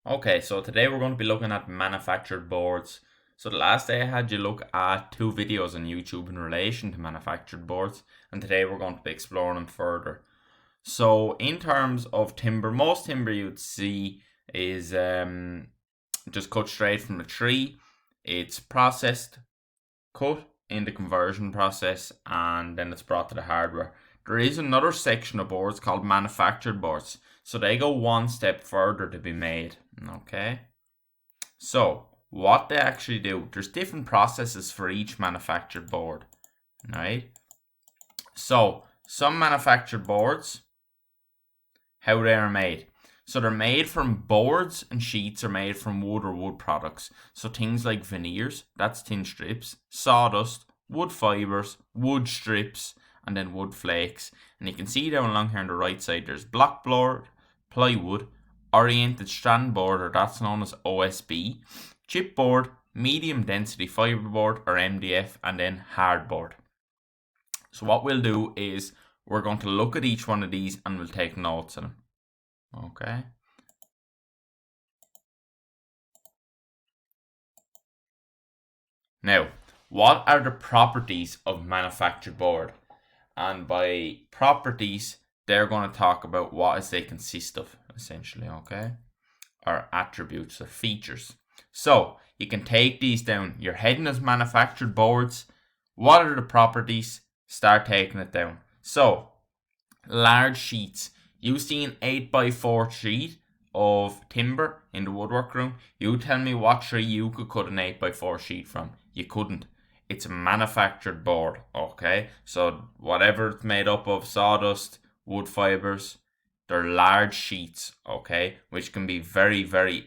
Okay, so today we're going to be looking at manufactured boards. So the last day I had you look at two videos on YouTube in relation to manufactured boards, and today we're going to be exploring them further. So in terms of timber, most timber you'd see is just cut straight from the tree. It's processed, cut in the conversion process, and then it's brought to the hardware. There is another section of boards called manufactured boards. So they go one step further to be made. Okay. So what they actually do, there's different processes for each manufactured board. Right? So some manufactured boards, how they are made. So they're made from boards, and sheets are made from wood or wood products. So things like veneers, that's tin strips, sawdust, wood fibres, wood strips, and then wood flakes. And you can see down along here on the right side, there's blockboard, plywood, oriented strand board, or that's known as OSB, chipboard, medium density fiberboard or MDF, and then hardboard. So what we'll do is we're going to look at each one of these and we'll take notes on them. Okay. Now, what are the properties of manufactured board? And by properties, they're going to talk about what is they consist of, essentially, okay? Or attributes or features. So, you can take these down. You're heading as manufactured boards. What are the properties? Start taking it down. So, large sheets. You see an 8x4 sheet of timber in the woodwork room. You tell me what tree you could cut an 8x4 sheet from. You couldn't. It's a manufactured board, okay? So whatever it's made up of, sawdust, wood fibers, they're large sheets, okay? Which can be very, very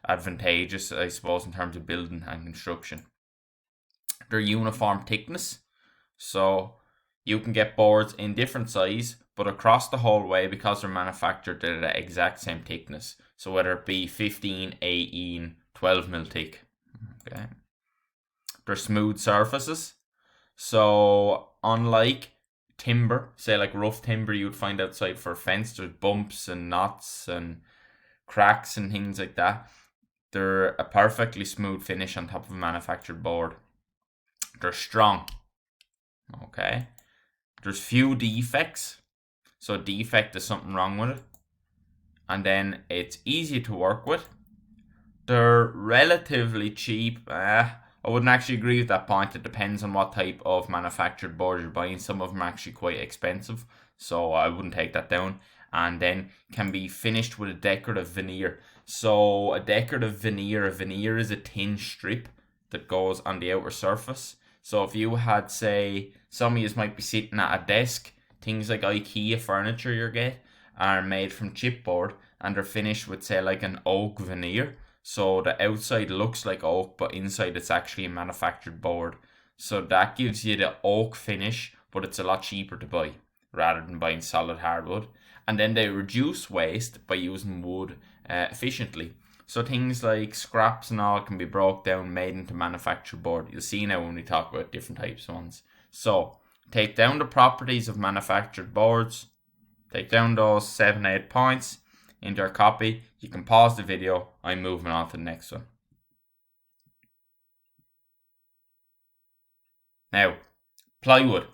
advantageous, I suppose, in terms of building and construction. They're uniform thickness. So you can get boards in different size, but across the whole way, because they're manufactured, they're the exact same thickness. So whether it be 15, 18, 12 mil thick. Okay. They're smooth surfaces. So unlike timber, say like rough timber you'd find outside for a fence, there's bumps and knots and cracks and things like that. They're a perfectly smooth finish on top of a manufactured board. They're strong. Okay. There's few defects. So defect is something wrong with it. And then it's easy to work with. They're relatively cheap. I wouldn't actually agree with that point. It depends on what type of manufactured board you're buying. Some of them are actually quite expensive, so I wouldn't take that down. And then can be finished with a decorative veneer. So a decorative veneer, a veneer is a thin strip that goes on the outer surface. So if you had, say, some of you might be sitting at a desk, things like IKEA furniture you get are made from chipboard and they're finished with, say, like an oak veneer. So the outside looks like oak, but inside it's actually a manufactured board. So that gives you the oak finish, but it's a lot cheaper to buy rather than buying solid hardwood. And then they reduce waste by using wood efficiently. So things like scraps and all can be broke down, made into manufactured board. You'll see now when we talk about different types of ones. So take down the properties of manufactured boards. Take down those 7-8 points into your copy. You can pause the video. I'm moving on to the next one. Now, plywood.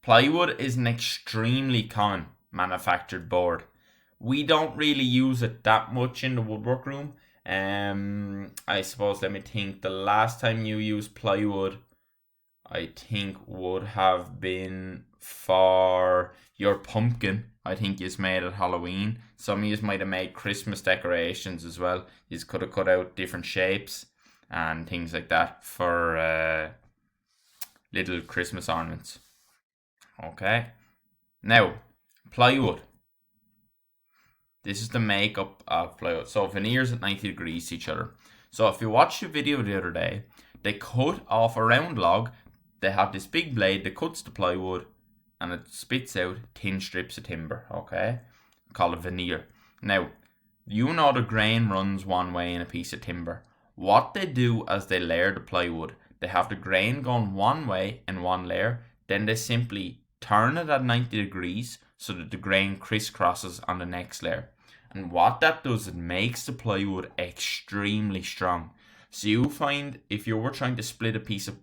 Plywood is an extremely common manufactured board. We don't really use it that much in the woodwork room. I suppose, let me think, the last time you used plywood, I think would have been for your pumpkin. I think you made at Halloween. Some of you might have made Christmas decorations as well. You could have cut out different shapes and things like that for little Christmas ornaments. Okay. Now, plywood. This is the makeup of plywood. So veneers at 90 degrees to each other. So if you watched the video the other day, they cut off a round log. They have this big blade that cuts the plywood and it spits out thin strips of timber, okay? Called a veneer. Now, you know the grain runs one way in a piece of timber. What they do as they layer the plywood, they have the grain going one way in one layer, then they simply turn it at 90 degrees so that the grain crisscrosses on the next layer. And what that does, it makes the plywood extremely strong. So you find if you were trying to split a piece of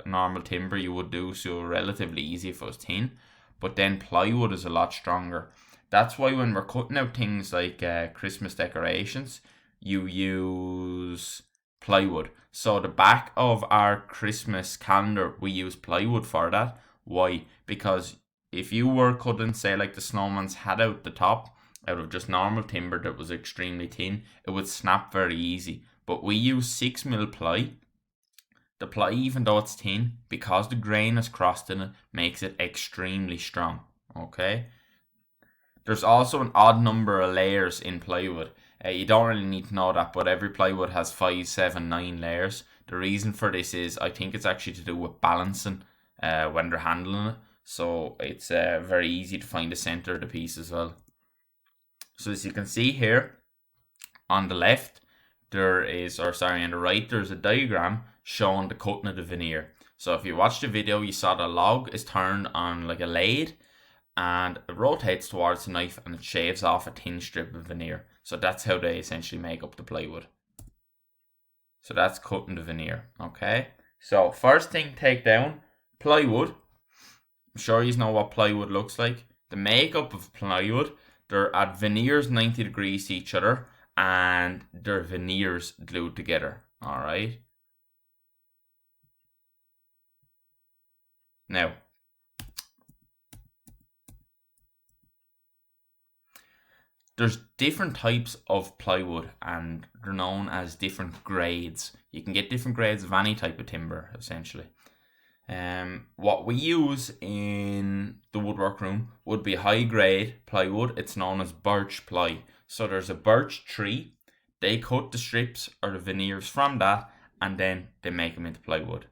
normal timber, you would do so relatively easy if it was thin. But then plywood is a lot stronger. That's why when we're cutting out things like Christmas decorations, you use plywood. So the back of our Christmas calendar, we use plywood for that. Why? Because if you were cutting, say, like the snowman's hat out the top, out of just normal timber that was extremely thin, it would snap very easy. But we use 6mm ply. The ply, even though it's thin, because the grain is crossed in it, makes it extremely strong. Okay? There's also an odd number of layers in plywood. You don't really need to know that, but every plywood has 5, 7, 9 layers. The reason for this is, I think it's actually to do with balancing when they're handling it. So it's very easy to find the center of the piece as well. So as you can see here, on the left, on the right, there's a diagram showing the cutting of the veneer. So if you watch the video, you saw the log is turned on like a lathe, and it rotates towards the knife and it shaves off a thin strip of veneer. So that's how they essentially make up the plywood. So that's cutting the veneer, okay? So first thing to take down, plywood. I'm sure you know what plywood looks like. The makeup of plywood, they're at veneers 90 degrees to each other, and they're veneers glued together, alright? Now, there's different types of plywood, and they're known as different grades. You can get different grades of any type of timber, essentially. What we use in the woodwork room would be high grade plywood. It's known as birch ply. So there's a birch tree. They cut the strips or the veneers from that, and then they make them into plywood.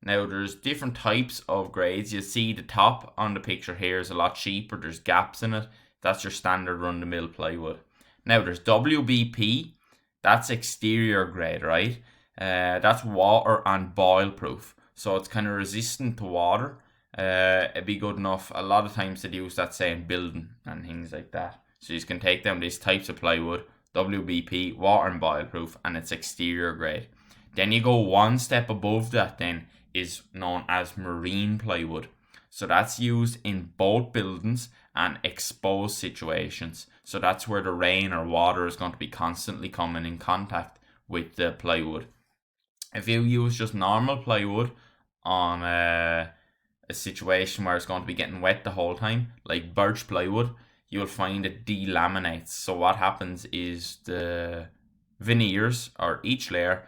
Now there's different types of grades. You see the top on the picture here is a lot cheaper. There's gaps in it. That's your standard run-of-the-mill plywood. Now there's WBP. That's exterior grade, right? That's water and boil proof. So it's kind of resistant to water. It'd be good enough. A lot of times they use that, say, in building and things like that. So you can take down these types of plywood, WBP, water and boil proof, and it's exterior grade. Then you go one step above that, then is known as marine plywood. So that's used in boat buildings and exposed situations. So that's where the rain or water is going to be constantly coming in contact with the plywood. If you use just normal plywood on a situation where it's going to be getting wet the whole time, like birch plywood, you'll find it delaminates. So what happens is the veneers or each layer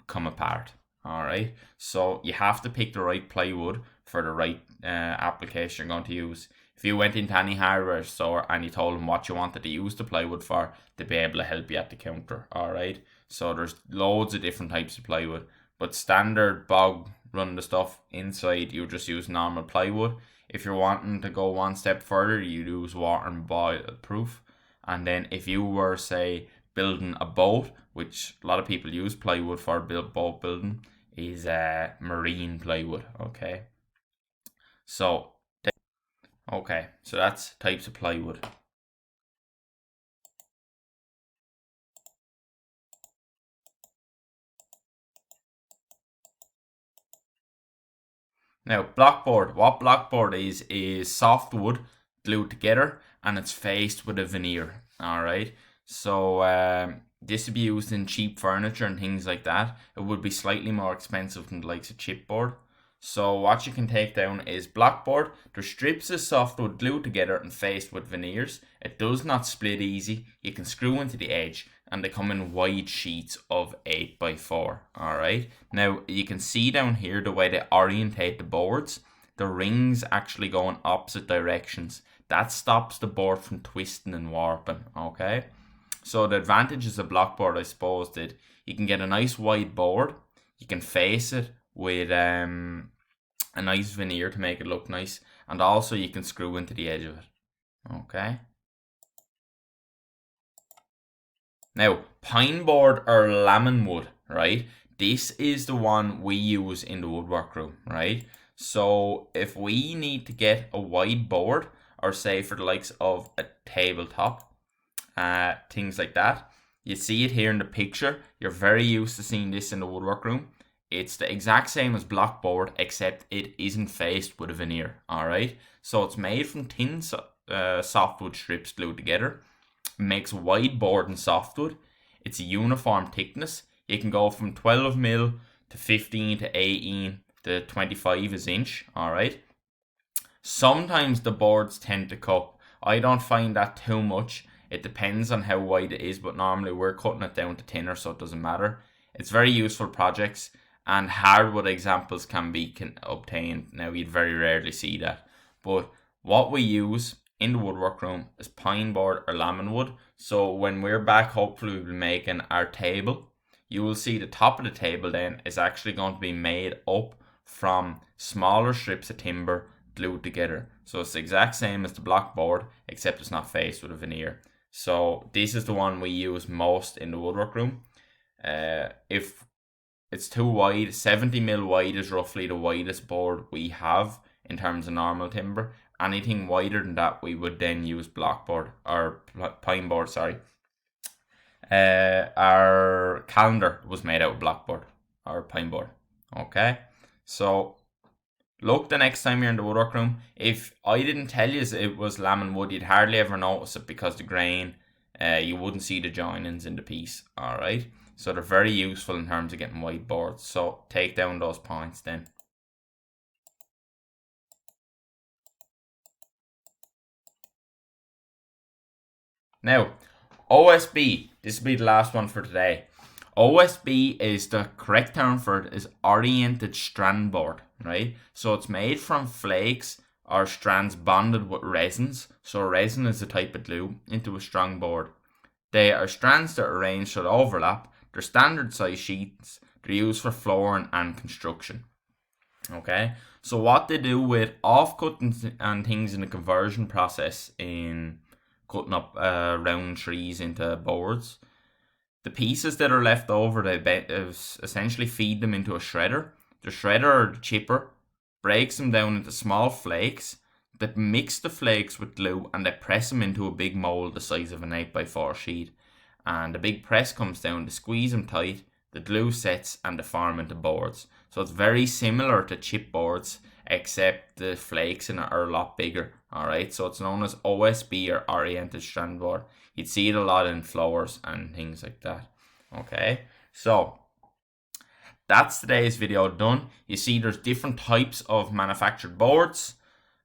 come apart. Alright, so you have to pick the right plywood for the right application you're going to use. If you went into any hardware store and you told them what you wanted to use the plywood for, they'd be able to help you at the counter. Alright, so there's loads of different types of plywood, but standard bog run the stuff inside, you just use normal plywood. If you're wanting to go one step further, you use water and boil proof. And then if you were, say, building a boat, which a lot of people use plywood for boat building, is marine plywood. Okay, so that's types of plywood. Now, blockboard. What blockboard is soft wood glued together, and it's faced with a veneer. Alright, so this would be used in cheap furniture and things like that. It would be slightly more expensive than the likes of chipboard. So what you can take down is blockboard. There's strips of softwood glued together and faced with veneers. It does not split easy. You can screw into the edge, and they come in wide sheets of 8x4. Alright, now you can see down here the way they orientate the boards. The rings actually go in opposite directions. That stops the board from twisting and warping. Okay, so the advantages of blockboard, I suppose, that you can get a nice wide board. You can face it with a nice veneer to make it look nice, and also you can screw into the edge of it. Okay, now pine board or lemon wood, right? This is the one we use in the woodwork room, right? So if we need to get a wide board, or say for the likes of a tabletop, things like that. You see it here in the picture. You're very used to seeing this in the woodwork room. It's the exact same as block board, except it isn't faced with a veneer. Alright, so it's made from thin softwood strips glued together. It makes wide board and softwood. It's a uniform thickness. You can go from 12mm to 15 to 18 to 25 is inch. Alright, sometimes the boards tend to cup. I don't find that too much. It depends on how wide it is, but normally we're cutting it down to thinner, so it doesn't matter. It's very useful projects, and hardwood examples can be obtained. Now, you'd very rarely see that, but what we use in the woodwork room is pine board or lamon wood. So when we're back, hopefully we'll be making our table. You will see the top of the table then is actually going to be made up from smaller strips of timber glued together. So it's the exact same as the block board, except it's not faced with a veneer. So this is the one we use most in the woodwork room. If it's too wide, 70mm wide is roughly the widest board we have in terms of normal timber. Anything wider than that, we would then use block board or pine board, sorry. Our calendar was made out of block board or pine board. Okay, so look the next time you're in the woodwork room. If I didn't tell you it was lamon wood, you'd hardly ever notice it because the grain, you wouldn't see the joinings in the piece. Alright, so they're very useful in terms of getting wide boards. So take down those points then. Now, OSB, this will be the last one for today. OSB is the correct term for it, is oriented strand board, right? So it's made from flakes or strands bonded with resins. So resin is a type of glue into a strong board. They are strands that are arranged so they overlap. They're standard size sheets. They're used for flooring and construction. Okay, so what they do with offcutting and things in the conversion process in cutting up round trees into boards, the pieces that are left over, they essentially feed them into a shredder. The shredder or the chipper breaks them down into small flakes. They mix the flakes with glue and they press them into a big mold the size of an 8x4 sheet. And the big press comes down, they squeeze them tight, the glue sets and they form into boards. So it's very similar to chipboards, except the flakes in it are a lot bigger. Alright, so it's known as OSB or oriented strand board. You'd see it a lot in flowers and things like that. Okay, so that's today's video done. You see there's different types of manufactured boards.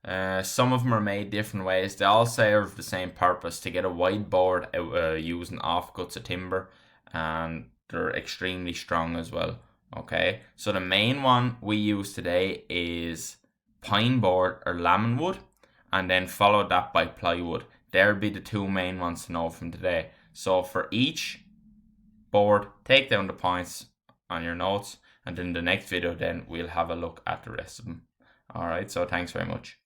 Some of them are made different ways. They all serve the same purpose, to get a wide board using offcuts of timber, and they're extremely strong as well. Okay, so the main one we use today is pine board or lamon wood, and then followed that by plywood. There'll be the two main ones to know from today. So for each board, take down the points on your notes, and in the next video then we'll have a look at the rest of them. Alright, so thanks very much.